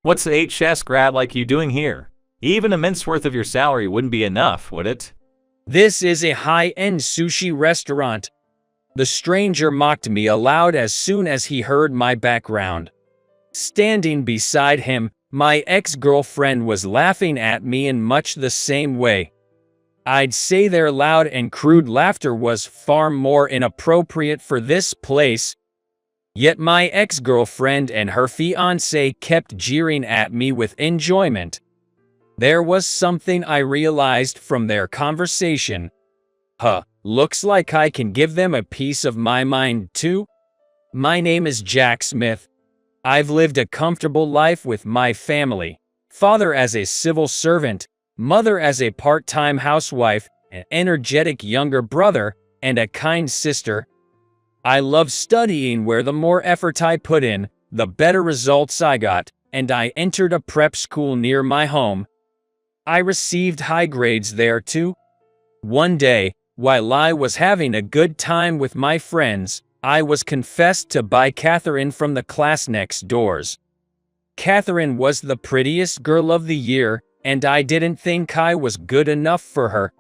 What's the HS grad like you doing here? Even a month's worth of your salary wouldn't be enough, would it? This is a high-end sushi restaurant. The stranger mocked me aloud as soon as he heard my background. Standing beside him, my ex-girlfriend was laughing at me in much the same way. I'd say their loud and crude laughter was far more inappropriate for this place. Yet my ex-girlfriend and her fiancé kept jeering at me with enjoyment. There was something I realized from their conversation. Looks like I can give them a piece of my mind too. My name is Jack Smith. I've lived a comfortable life with my family. Father as a civil servant, mother as a part-time housewife, an energetic younger brother, and a kind sister. I love studying where the more effort I put in, the better results I got, and I entered a prep school near my home. I received high grades there too. One day, while I was having a good time with my friends, I was confessed to by Catherine from the class next doors. Catherine was the prettiest girl of the year, and I didn't think I was good enough for her.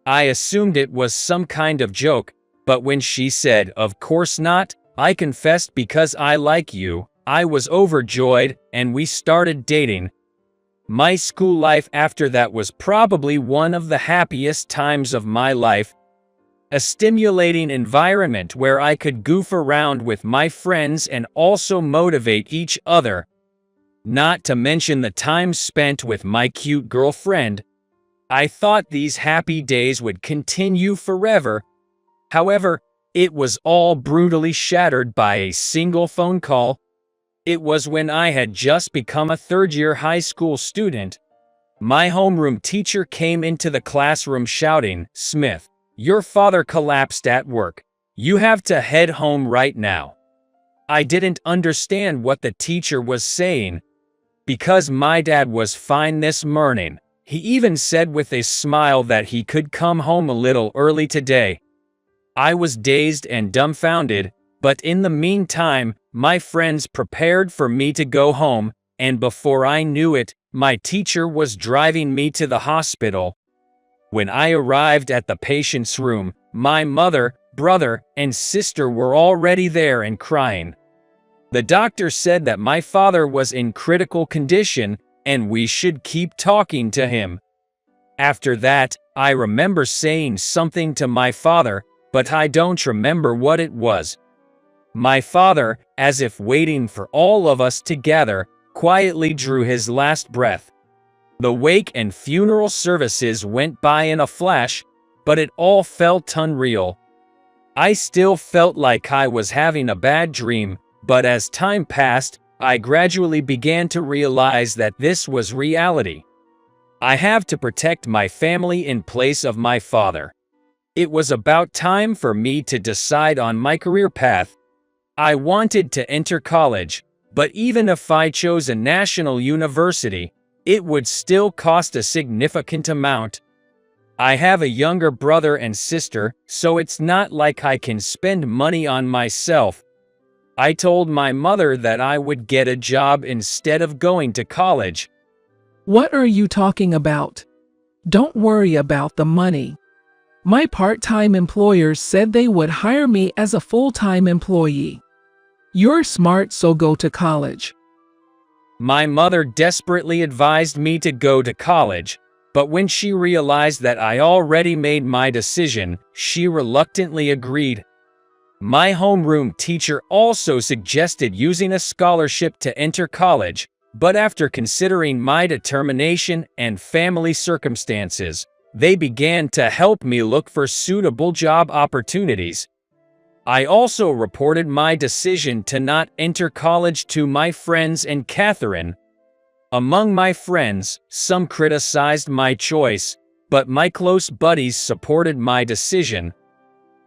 I assumed it was some kind of joke, but when she said, "Of course not, I confessed because I like you," I was overjoyed, and we started dating. My school life after that was probably one of the happiest times of my life. A stimulating environment where I could goof around with my friends and also motivate each other. Not to mention the time spent with my cute girlfriend. I thought these happy days would continue forever. However, it was all brutally shattered by a single phone call. It was when I had just become a third-year high school student. My homeroom teacher came into the classroom shouting, "Smith, your father collapsed at work. You have to head home right now." I didn't understand what the teacher was saying. Because my dad was fine this morning, he even said with a smile that he could come home a little early today. I was dazed and dumbfounded, but in the meantime, my friends prepared for me to go home, and before I knew it, my teacher was driving me to the hospital. When I arrived at the patient's room, my mother, brother, and sister were already there and crying. The doctor said that my father was in critical condition and we should keep talking to him. After that, I remember saying something to my father, but I don't remember what it was. My father, as if waiting for all of us to gather, quietly drew his last breath. The wake and funeral services went by in a flash, but it all felt unreal. I still felt like I was having a bad dream, but as time passed, I gradually began to realize that this was reality. I have to protect my family in place of my father. It was about time for me to decide on my career path. I wanted to enter college, but even if I chose a national university, it would still cost a significant amount. I have a younger brother and sister, so it's not like I can spend money on myself. I told my mother that I would get a job instead of going to college. What are you talking about? Don't worry about the money. My part-time employers said they would hire me as a full-time employee. You're smart, so go to college. My mother desperately advised me to go to college, but when she realized that I already made my decision, she reluctantly agreed. My homeroom teacher also suggested using a scholarship to enter college, but after considering my determination and family circumstances, they began to help me look for suitable job opportunities. I also reported my decision to not enter college to my friends and Catherine. Among my friends, some criticized my choice, but my close buddies supported my decision.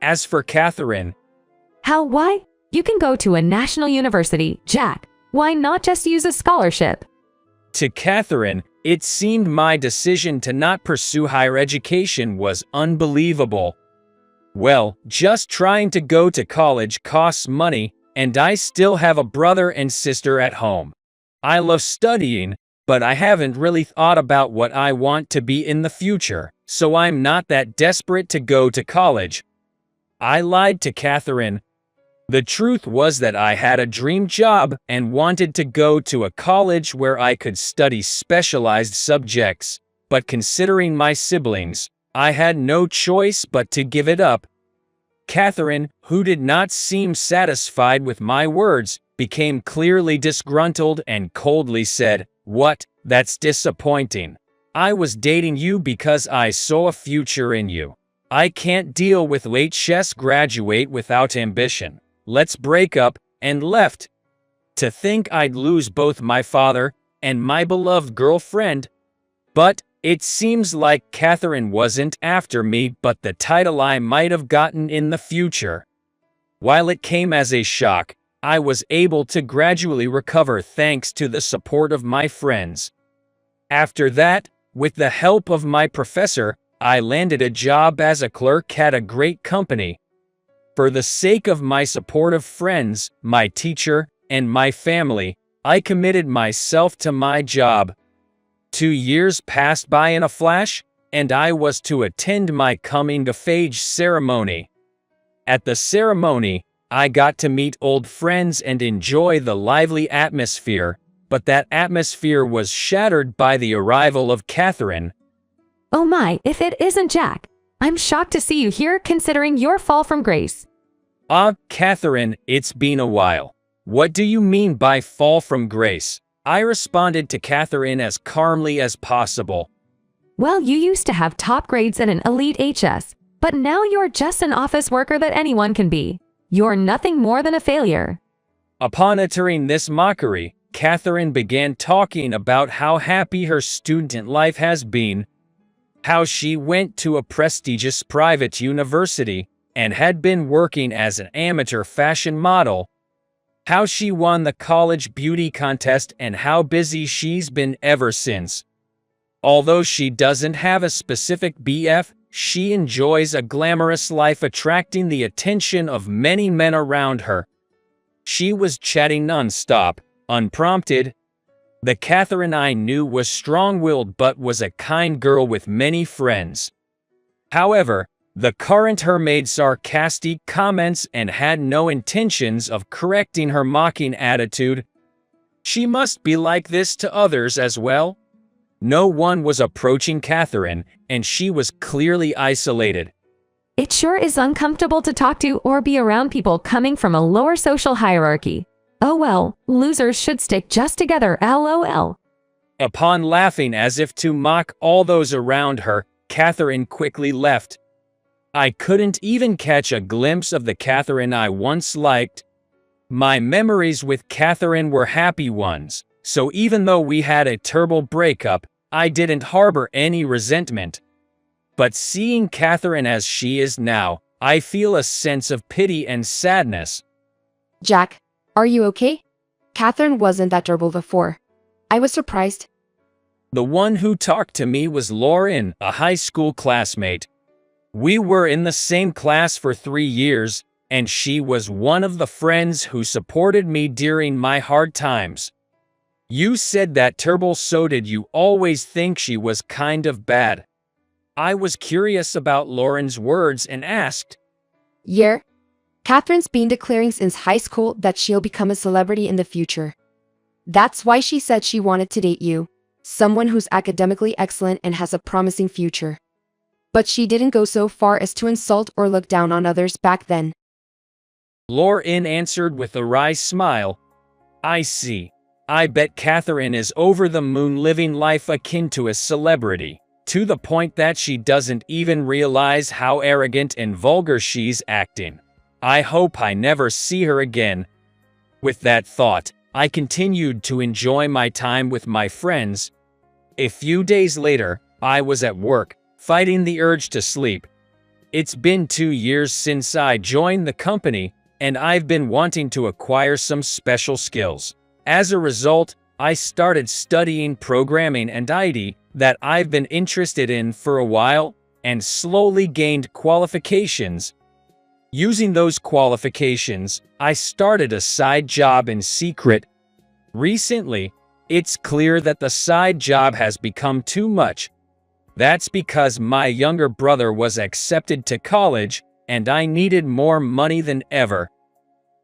As for Catherine, Why? You can go to a national university, Jack. Why not just use a scholarship? To Catherine, it seemed my decision to not pursue higher education was unbelievable. Well, just trying to go to college costs money, and I still have a brother and sister at home. I love studying, but I haven't really thought about what I want to be in the future, so I'm not that desperate to go to college. I lied to Catherine. The truth was that I had a dream job and wanted to go to a college where I could study specialized subjects, but considering my siblings, I had no choice but to give it up. Catherine, who did not seem satisfied with my words, became clearly disgruntled and coldly said, "What? That's disappointing. I was dating you because I saw a future in you. I can't deal with late chess graduate without ambition. Let's break up," and left. To think I'd lose both my father and my beloved girlfriend. But it seems like Catherine wasn't after me but the title I might have gotten in the future. While it came as a shock, I was able to gradually recover thanks to the support of my friends. After that, with the help of my professor, I landed a job as a clerk at a great company. For the sake of my supportive friends, my teacher, and my family, I committed myself to my job. 2 years passed by in a flash, and I was to attend my coming-of-age ceremony. At the ceremony, I got to meet old friends and enjoy the lively atmosphere, but that atmosphere was shattered by the arrival of Catherine. Oh my, if it isn't Jack. I'm shocked to see you here considering your fall from grace. Catherine, it's been a while. What do you mean by fall from grace? I responded to Catherine as calmly as possible. Well, you used to have top grades and an elite HS, but now you're just an office worker that anyone can be. You're nothing more than a failure. Upon uttering this mockery, Catherine began talking about how happy her student life has been, how she went to a prestigious private university and had been working as an amateur fashion model, how she won the college beauty contest, and how busy she's been ever since. Although she doesn't have a specific BF, she enjoys a glamorous life attracting the attention of many men around her. She was chatting non-stop, unprompted. The Catherine I knew was strong-willed but was a kind girl with many friends. However, the current her made sarcastic comments and had no intentions of correcting her mocking attitude. She must be like this to others as well. No one was approaching Catherine, and she was clearly isolated. It sure is uncomfortable to talk to or be around people coming from a lower social hierarchy. Oh well, losers should stick just together, LOL. Upon laughing as if to mock all those around her, Catherine quickly left. I couldn't even catch a glimpse of the Catherine I once liked. My memories with Catherine were happy ones, so even though we had a terrible breakup, I didn't harbor any resentment. But seeing Catherine as she is now, I feel a sense of pity and sadness. Jack, are you okay? Catherine wasn't that terrible before. I was surprised. The one who talked to me was Lauren, a high school classmate. We were in the same class for 3 years, and she was one of the friends who supported me during my hard times. You said that terrible, so did you always think she was kind of bad? I was curious about Lauren's words and asked. Yeah. Catherine's been declaring since high school that she'll become a celebrity in the future. That's why she said she wanted to date you, someone who's academically excellent and has a promising future. But she didn't go so far as to insult or look down on others back then. Lauren answered with a wry smile. I see. I bet Catherine is over the moon living life akin to a celebrity, to the point that she doesn't even realize how arrogant and vulgar she's acting. I hope I never see her again. With that thought, I continued to enjoy my time with my friends. A few days later, I was at work, fighting the urge to sleep. It's been 2 years since I joined the company, and I've been wanting to acquire some special skills. As a result, I started studying programming and IT that I've been interested in for a while, and slowly gained qualifications. Using those qualifications, I started a side job in secret. Recently, It's clear that the side job has become too much. That's because my younger brother was accepted to college, and I needed more money than ever.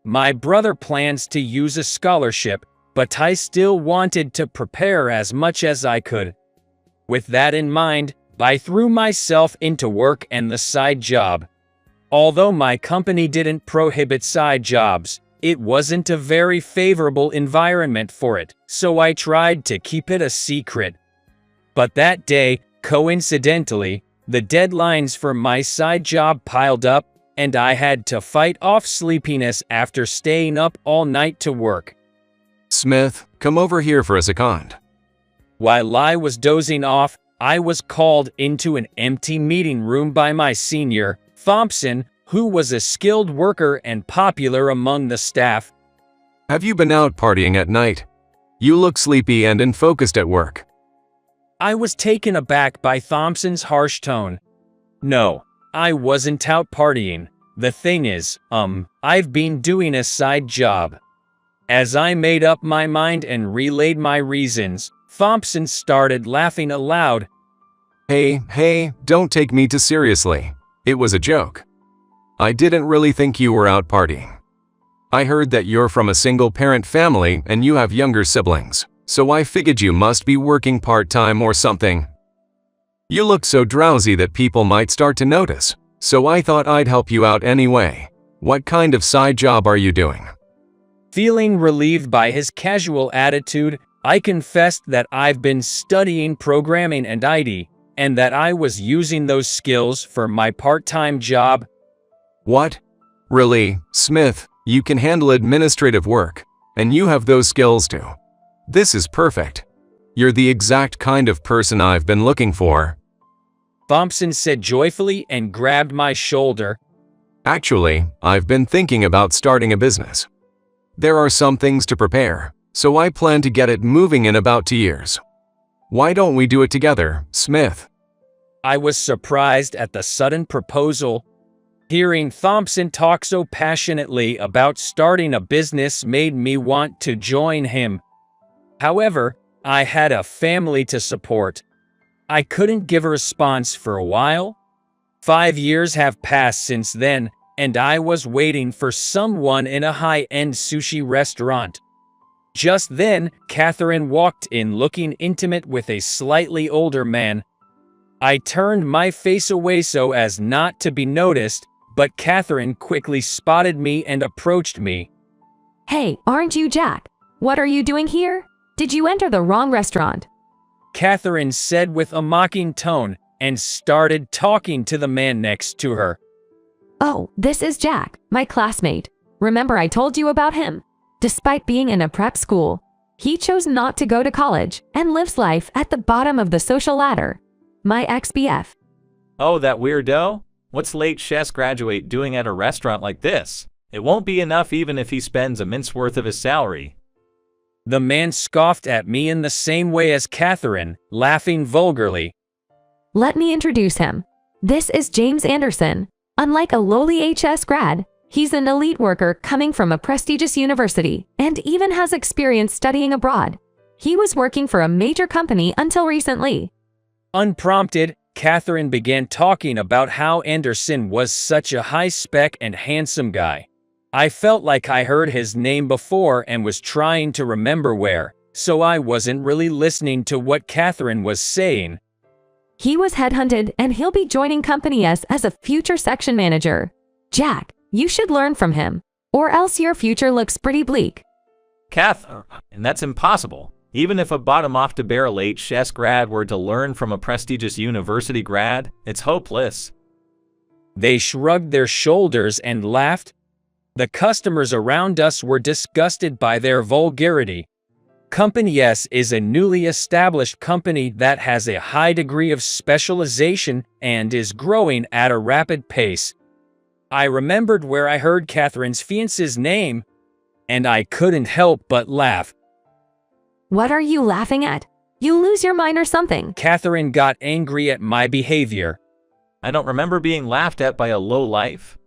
My brother plans to use a scholarship, but I still wanted to prepare as much as I could. With that in mind, I threw myself into work and the side job. Although my company didn't prohibit side jobs, it wasn't a very favorable environment for it, so I tried to keep it a secret. But that day, coincidentally, the deadlines for my side job piled up, and I had to fight off sleepiness after staying up all night to work. Smith, come over here for a second. While I was dozing off, I was called into an empty meeting room by my senior, Thompson, who was a skilled worker and popular among the staff. Have you been out partying at night? You look sleepy and unfocused at work. I was taken aback by Thompson's harsh tone. No, I wasn't out partying. The thing is, I've been doing a side job. As I made up my mind and relayed my reasons, Thompson started laughing aloud. Hey, don't take me too seriously. It was a joke. I didn't really think you were out partying. I heard that you're from a single-parent family and you have younger siblings, so I figured you must be working part-time or something. You look so drowsy that people might start to notice, so I thought I'd help you out anyway. What kind of side job are you doing? Feeling relieved by his casual attitude, I confessed that I've been studying programming and IT, and that I was using those skills for my part-time job. What? Really, Smith, you can handle administrative work, and you have those skills too. This is perfect. You're the exact kind of person I've been looking for. Thompson said joyfully and grabbed my shoulder. Actually, I've been thinking about starting a business. There are some things to prepare, so I plan to get it moving in about 2 years. Why don't we do it together, Smith? I was surprised at the sudden proposal. Hearing Thompson talk so passionately about starting a business made me want to join him. However, I had a family to support. I couldn't give a response for a while. 5 years have passed since then, and I was waiting for someone in a high-end sushi restaurant. Just then, Catherine walked in looking intimate with a slightly older man. I turned my face away so as not to be noticed, but Catherine quickly spotted me and approached me. Hey, aren't you Jack? What are you doing here? Did you enter the wrong restaurant? Catherine said with a mocking tone, and started talking to the man next to her. Oh, this is Jack, my classmate. Remember I told you about him? Despite being in a prep school, he chose not to go to college and lives life at the bottom of the social ladder. My ex-BF. Oh, that weirdo? What's late chess graduate doing at a restaurant like this? It won't be enough even if he spends a mint's worth of his salary. The man scoffed at me in the same way as Catherine, laughing vulgarly. Let me introduce him. This is James Anderson. Unlike a lowly HS grad, he's an elite worker coming from a prestigious university and even has experience studying abroad. He was working for a major company until recently. Unprompted, Catherine began talking about how Anderson was such a high-spec and handsome guy. I felt like I heard his name before and was trying to remember where, so I wasn't really listening to what Catherine was saying. He was headhunted and he'll be joining Company S as a future section manager. Jack, you should learn from him, or else your future looks pretty bleak. Kath, and that's impossible. Even if a bottom-off-to-barrel HS grad were to learn from a prestigious university grad, it's hopeless. They shrugged their shoulders and laughed. The customers around us were disgusted by their vulgarity. Company S is a newly established company that has a high degree of specialization and is growing at a rapid pace. I remembered where I heard Catherine's fiancé's name, and I couldn't help but laugh. What are you laughing at? You lose your mind or something. Catherine got angry at my behavior. I don't remember being laughed at by a lowlife.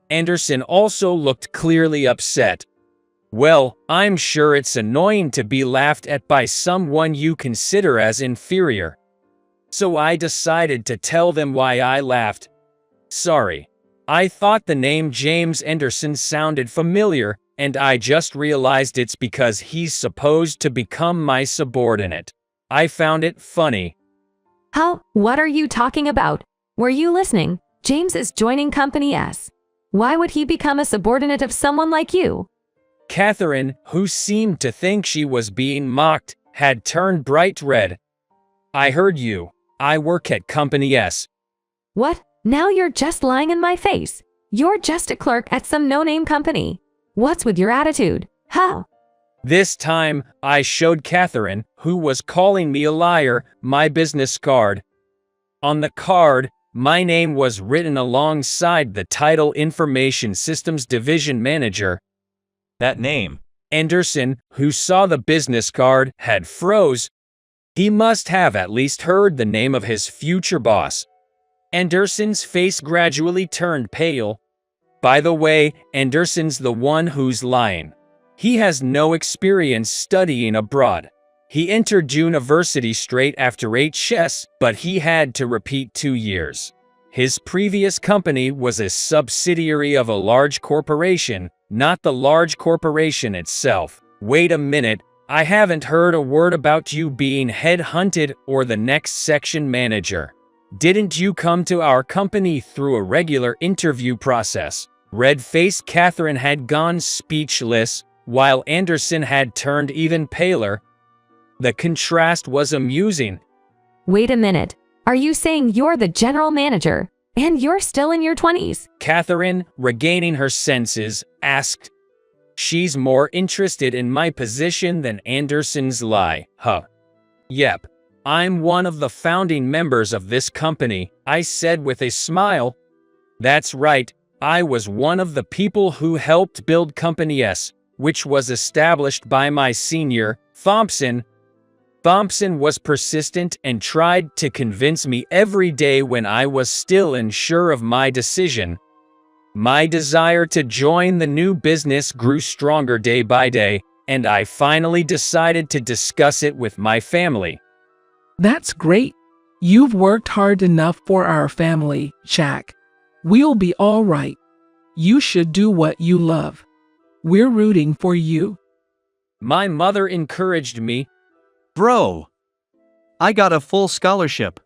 Anderson also looked clearly upset. Well, I'm sure it's annoying to be laughed at by someone you consider as inferior. So I decided to tell them why I laughed. Sorry. I thought the name James Anderson sounded familiar, and I just realized it's because he's supposed to become my subordinate. I found it funny. How? What are you talking about? Were you listening? James is joining Company S. Why would he become a subordinate of someone like you? Catherine, who seemed to think she was being mocked, had turned bright red. I heard you. I work at Company S. What? Now you're just lying in my face. You're just a clerk at some no-name company. What's with your attitude? How? This time, I showed Catherine, who was calling me a liar, my business card. On the card, my name was written alongside the title Information Systems Division Manager. That name. Anderson, who saw the business card, had froze. He must have at least heard the name of his future boss. Anderson's face gradually turned pale. By the way, Anderson's the one who's lying. He has no experience studying abroad. He entered university straight after HS, but he had to repeat 2 years. His previous company was a subsidiary of a large corporation, not the large corporation itself. Wait a minute, I haven't heard a word about you being headhunted or the next section manager. Didn't you come to our company through a regular interview process? Red-faced Catherine had gone speechless, while Anderson had turned even paler. The contrast was amusing. Wait a minute. Are you saying you're the general manager, and you're still in your 20s? Catherine, regaining her senses, asked. She's more interested in my position than Anderson's lie, huh? Yep. I'm one of the founding members of this company, I said with a smile. That's right. I was one of the people who helped build Company S, which was established by my senior, Thompson. Thompson was persistent and tried to convince me every day when I was still unsure of my decision. My desire to join the new business grew stronger day by day, and I finally decided to discuss it with my family. That's great. You've worked hard enough for our family, Jack. We'll be all right. You should do what you love. We're rooting for you. My mother encouraged me. Bro, I got a full scholarship.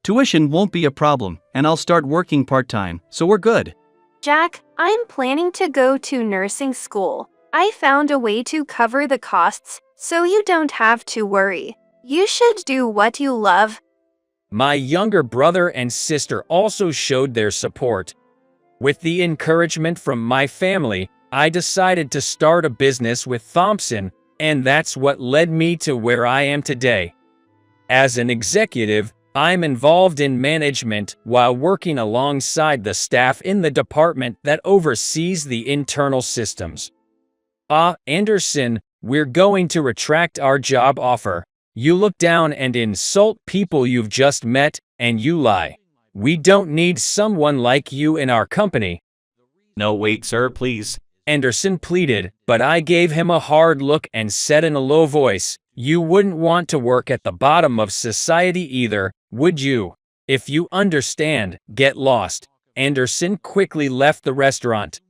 Tuition won't be a problem, and I'll start working part-time, so we're good. Jack, I'm planning to go to nursing school. I found a way to cover the costs, so you don't have to worry. You should do what you love. My younger brother and sister also showed their support. With the encouragement from my family, I decided to start a business with Thompson, and that's what led me to where I am today. As an executive, I'm involved in management while working alongside the staff in the department that oversees the internal systems. Anderson, we're going to retract our job offer. You look down and insult people you've just met, and you lie. We don't need someone like you in our company. No, wait, sir, please. Anderson pleaded, but I gave him a hard look and said in a low voice, you wouldn't want to work at the bottom of society either, would you? If you understand, get lost. Anderson quickly left the restaurant.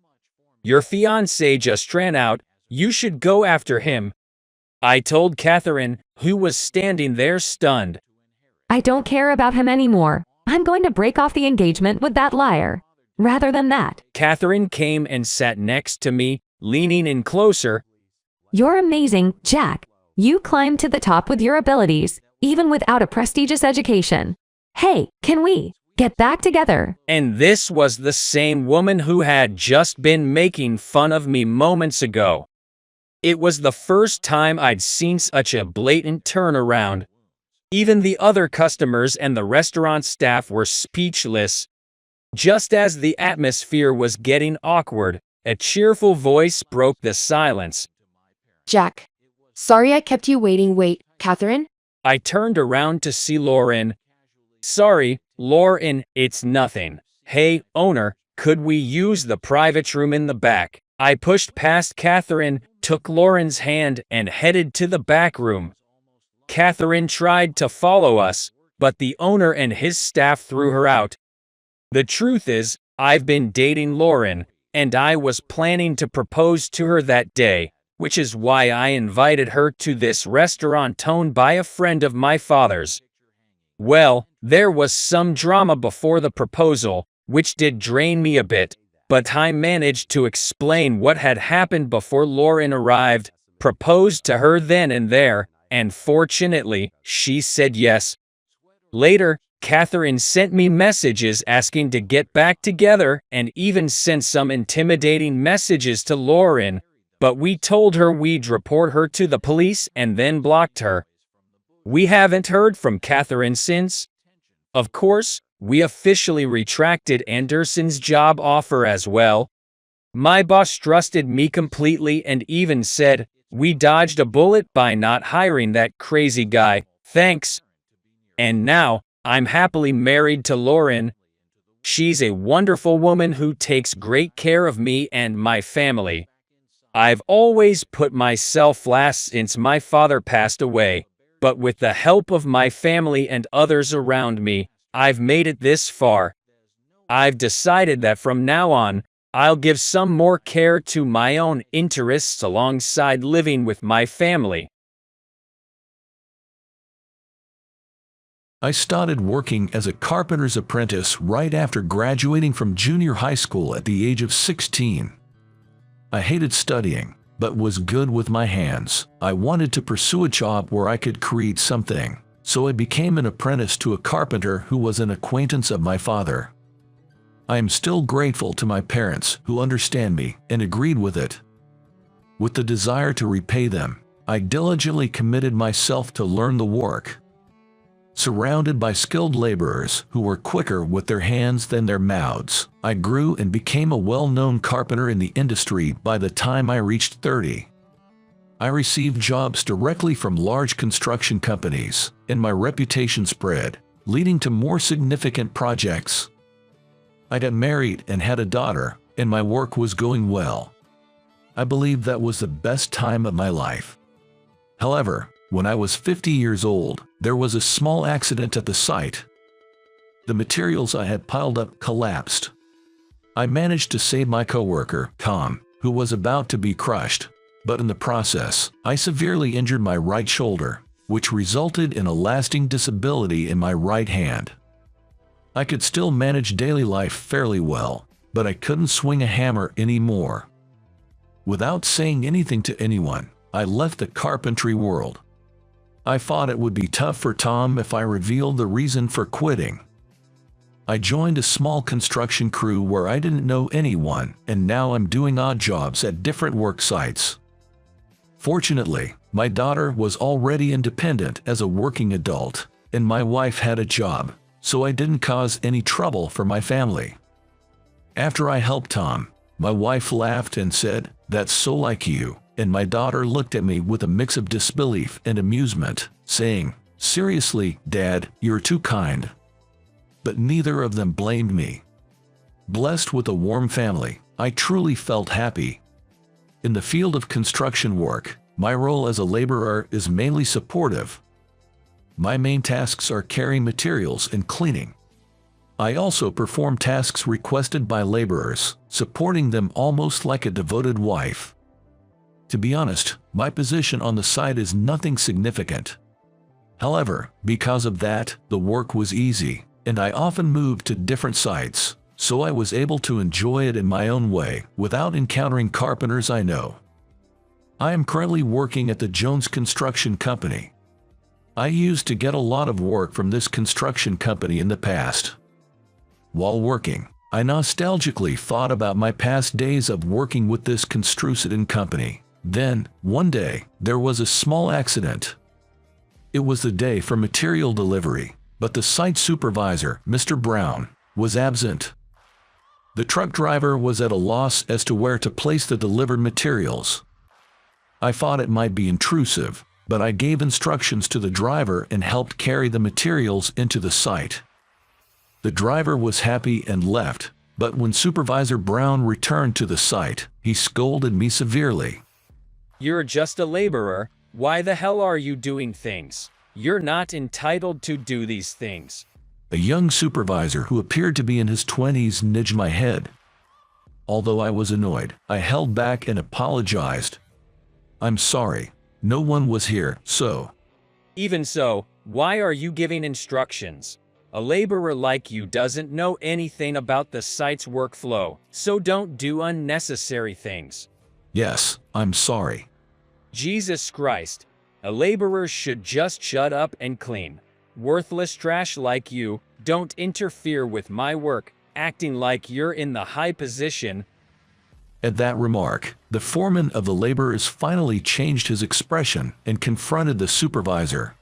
Your fiancé just ran out. You should go after him. I told Catherine, who was standing there stunned. I don't care about him anymore. I'm going to break off the engagement with that liar. Rather than that. Catherine came and sat next to me, leaning in closer. You're amazing, Jack. You climbed to the top with your abilities, even without a prestigious education. Hey, can we get back together? And this was the same woman who had just been making fun of me moments ago. It was the first time I'd seen such a blatant turnaround. Even the other customers and the restaurant staff were speechless. Just as the atmosphere was getting awkward, a cheerful voice broke the silence. Jack. Sorry I kept you waiting. Wait, Catherine? I turned around to see Lauren. Sorry, Lauren, it's nothing. Hey, owner, could we use the private room in the back? I pushed past Catherine, took Lauren's hand, and headed to the back room. Catherine tried to follow us, but the owner and his staff threw her out. The truth is, I've been dating Lauren, and I was planning to propose to her that day, which is why I invited her to this restaurant owned by a friend of my father's. Well, there was some drama before the proposal, which did drain me a bit, but I managed to explain what had happened before Lauren arrived, proposed to her then and there, and fortunately, she said yes. Later, Catherine sent me messages asking to get back together and even sent some intimidating messages to Lauren, but we told her we'd report her to the police and then blocked her. We haven't heard from Catherine since. Of course, we officially retracted Anderson's job offer as well. My boss trusted me completely and even said, "We dodged a bullet by not hiring that crazy guy, thanks." And now, I'm happily married to Lauren. She's a wonderful woman who takes great care of me and my family. I've always put myself last since my father passed away, but with the help of my family and others around me, I've made it this far. I've decided that from now on, I'll give some more care to my own interests alongside living with my family. I started working as a carpenter's apprentice right after graduating from junior high school at the age of 16. I hated studying, but was good with my hands. I wanted to pursue a job where I could create something, so I became an apprentice to a carpenter who was an acquaintance of my father. I am still grateful to my parents who understand me and agreed with it. With the desire to repay them, I diligently committed myself to learn the work. Surrounded by skilled laborers who were quicker with their hands than their mouths, I grew and became a well-known carpenter in the industry by the time I reached 30. I received jobs directly from large construction companies, and my reputation spread, leading to more significant projects. I got married and had a daughter, and my work was going well. I believe that was the best time of my life. However, when I was 50 years old, there was a small accident at the site. The materials I had piled up collapsed. I managed to save my coworker, Tom, who was about to be crushed, but in the process, I severely injured my right shoulder, which resulted in a lasting disability in my right hand. I could still manage daily life fairly well, but I couldn't swing a hammer anymore. Without saying anything to anyone, I left the carpentry world. I thought it would be tough for Tom if I revealed the reason for quitting. I joined a small construction crew where I didn't know anyone, and now I'm doing odd jobs at different work sites. Fortunately, my daughter was already independent as a working adult, and my wife had a job, so I didn't cause any trouble for my family. After I helped Tom, my wife laughed and said, "That's so like you," and my daughter looked at me with a mix of disbelief and amusement, saying, "Seriously, Dad, you're too kind." But neither of them blamed me. Blessed with a warm family, I truly felt happy. In the field of construction work, my role as a laborer is mainly supportive. My main tasks are carrying materials and cleaning. I also perform tasks requested by laborers, supporting them almost like a devoted wife. To be honest, my position on the site is nothing significant. However, because of that, the work was easy, and I often moved to different sites, so I was able to enjoy it in my own way without encountering carpenters I know. I am currently working at the Jones Construction Company. I used to get a lot of work from this construction company in the past. While working, I nostalgically thought about my past days of working with this construction company. Then, one day, there was a small accident. It was the day for material delivery, but the site supervisor, Mr. Brown, was absent. The truck driver was at a loss as to where to place the delivered materials. I thought it might be intrusive, but I gave instructions to the driver and helped carry the materials into the site. The driver was happy and left, But when Supervisor Brown returned to the site, he scolded me severely. You're just a laborer. Why the hell are you doing things? You're not entitled to do these things. A young supervisor who appeared to be in his 20s nudged my head. Although I was annoyed, I held back and apologized. I'm sorry. No one was here, so. Even so, why are you giving instructions? A laborer like you doesn't know anything about the site's workflow, so don't do unnecessary things. Yes, I'm sorry. Jesus Christ. A laborer should just shut up and clean. Worthless trash like you, don't interfere with my work, acting like you're in the high position. At that remark, the foreman of the laborers finally changed his expression and confronted the supervisor.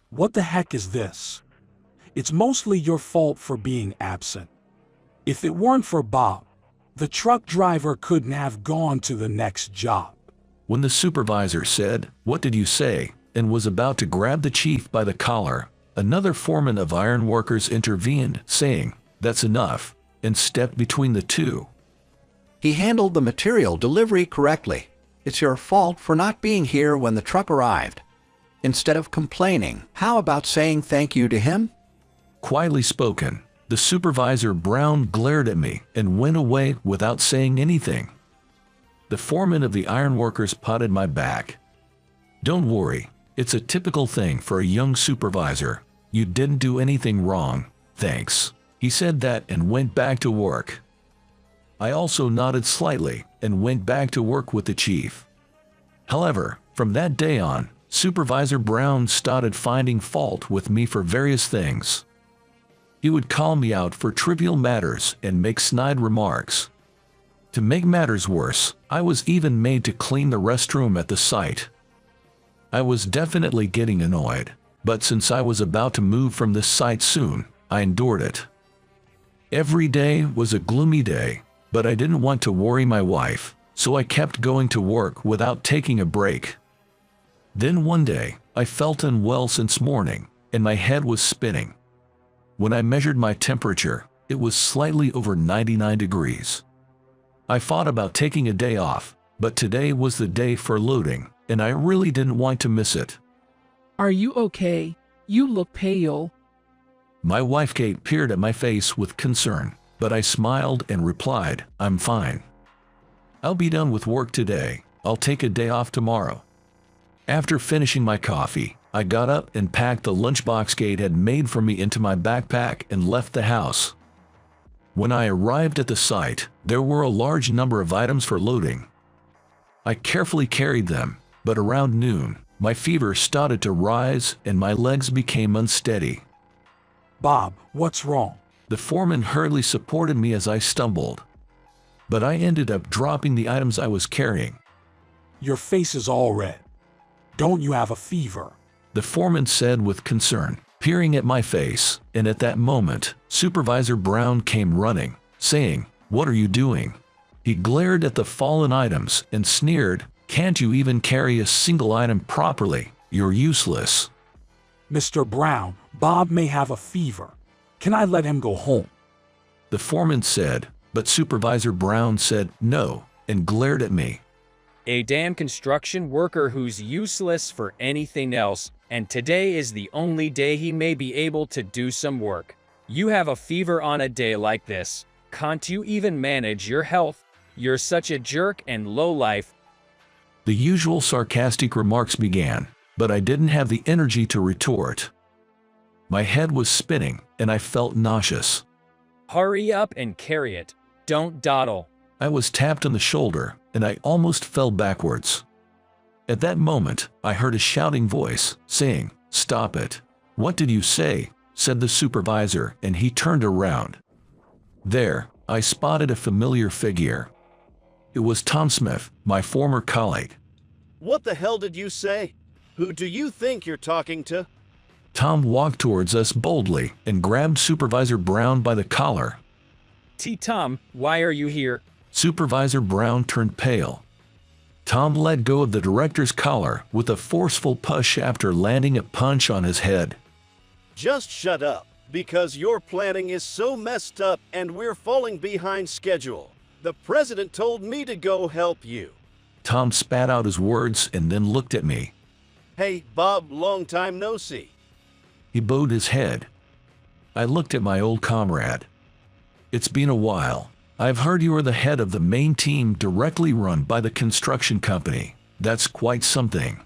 What the heck is this? It's mostly your fault for being absent. If it weren't for Bob, the truck driver couldn't have gone to the next job. When the supervisor said, "What did you say?" and was about to grab the chief by the collar, another foreman of iron workers intervened, saying, "That's enough," and stepped between the two. He handled the material delivery correctly. It's your fault for not being here when the truck arrived. Instead of complaining, how about saying thank you to him? Quietly spoken, the supervisor Brown glared at me and went away without saying anything. The foreman of the ironworkers patted my back. "Don't worry, it's a typical thing for a young supervisor. You didn't do anything wrong, thanks." He said that and went back to work. I also nodded slightly and went back to work with the chief. However, from that day on, Supervisor Brown started finding fault with me for various things. He would call me out for trivial matters and make snide remarks. To make matters worse, I was even made to clean the restroom at the site. I was definitely getting annoyed, but since I was about to move from this site soon, I endured it. Every day was a gloomy day, but I didn't want to worry my wife, so I kept going to work without taking a break. Then one day, I felt unwell since morning, and my head was spinning. When I measured my temperature, it was slightly over 99 degrees. I thought about taking a day off, but today was the day for loading, and I really didn't want to miss it. Are you okay? You look pale. My wife Kate peered at my face with concern, but I smiled and replied, "I'm fine. I'll be done with work today. I'll take a day off tomorrow." After finishing my coffee, I got up and packed the lunchbox Kate had made for me into my backpack and left the house. When I arrived at the site, there were a large number of items for loading. I carefully carried them, but around noon, my fever started to rise and my legs became unsteady. Bob, what's wrong? The foreman hurriedly supported me as I stumbled. But I ended up dropping the items I was carrying. Your face is all red. Don't you have a fever? The foreman said with concern, peering at my face, and at that moment, Supervisor Brown came running, saying, "What are you doing?" He glared at the fallen items and sneered, "Can't you even carry a single item properly? You're useless." Mr. Brown, Bob may have a fever. Can I let him go home? The foreman said, but Supervisor Brown said no, and glared at me. A damn construction worker who's useless for anything else, and today is the only day he may be able to do some work. You have a fever on a day like this. Can't you even manage your health? You're such a jerk and lowlife. The usual sarcastic remarks began, but I didn't have the energy to retort. My head was spinning, and I felt nauseous. Hurry up and carry it. Don't dawdle. I was tapped on the shoulder, and I almost fell backwards. At that moment, I heard a shouting voice, saying, "Stop it." "What did you say?" said the supervisor, and he turned around. There, I spotted a familiar figure. It was Tom Smith, my former colleague. "What the hell did you say? Who do you think you're talking to?" Tom walked towards us boldly and grabbed Supervisor Brown by the collar. Tom, why are you here? Supervisor Brown turned pale. Tom let go of the director's collar with a forceful push after landing a punch on his head. "Just shut up. because your planning is so messed up and we're falling behind schedule. The president told me to go help you. Tom spat out his words and then looked at me. Hey, Bob, long time no see. He bowed his head. I looked at my old comrade. It's been a while. I've heard you are the head of the main team directly run by the construction company. That's quite something.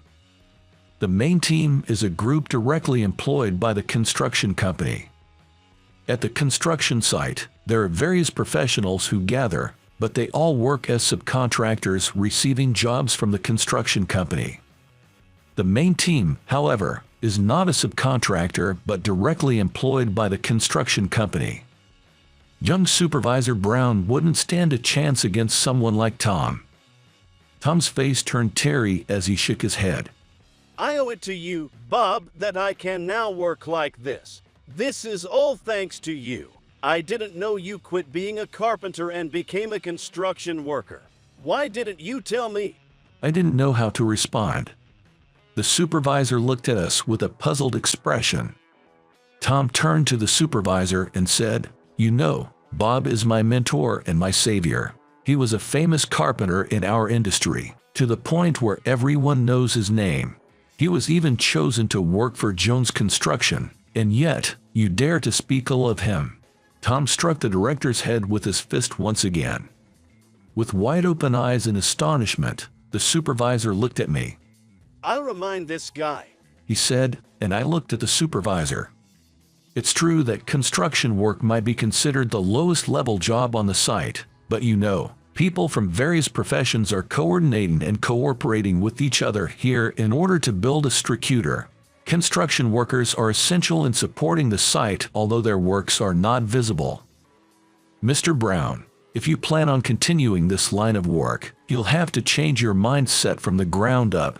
The main team is a group directly employed by the construction company. At the construction site, there are various professionals who gather, but they all work as subcontractors receiving jobs from the construction company. The main team, however, is not a subcontractor but directly employed by the construction company. Young Supervisor Brown wouldn't stand a chance against someone like Tom. Tom's face turned teary as he shook his head. I owe it to you, Bob, that I can now work like this. This is all thanks to you. I didn't know you quit being a carpenter and became a construction worker. Why didn't you tell me? I didn't know how to respond. The supervisor looked at us with a puzzled expression. Tom turned to the supervisor and said, "You know, Bob is my mentor and my savior. He was a famous carpenter in our industry, to the point where everyone knows his name. He was even chosen to work for Jones Construction, and yet, you dare to speak ill of him." Tom struck the director's head with his fist once again. With wide-open eyes in astonishment, the supervisor looked at me. I'll remind this guy, he said, and I looked at the supervisor. It's true that construction work might be considered the lowest level job on the site, but you know, people from various professions are coordinating and cooperating with each other here in order to build a structure. Construction workers are essential in supporting the site, although their works are not visible. Mr. Brown, if you plan on continuing this line of work, you'll have to change your mindset from the ground up.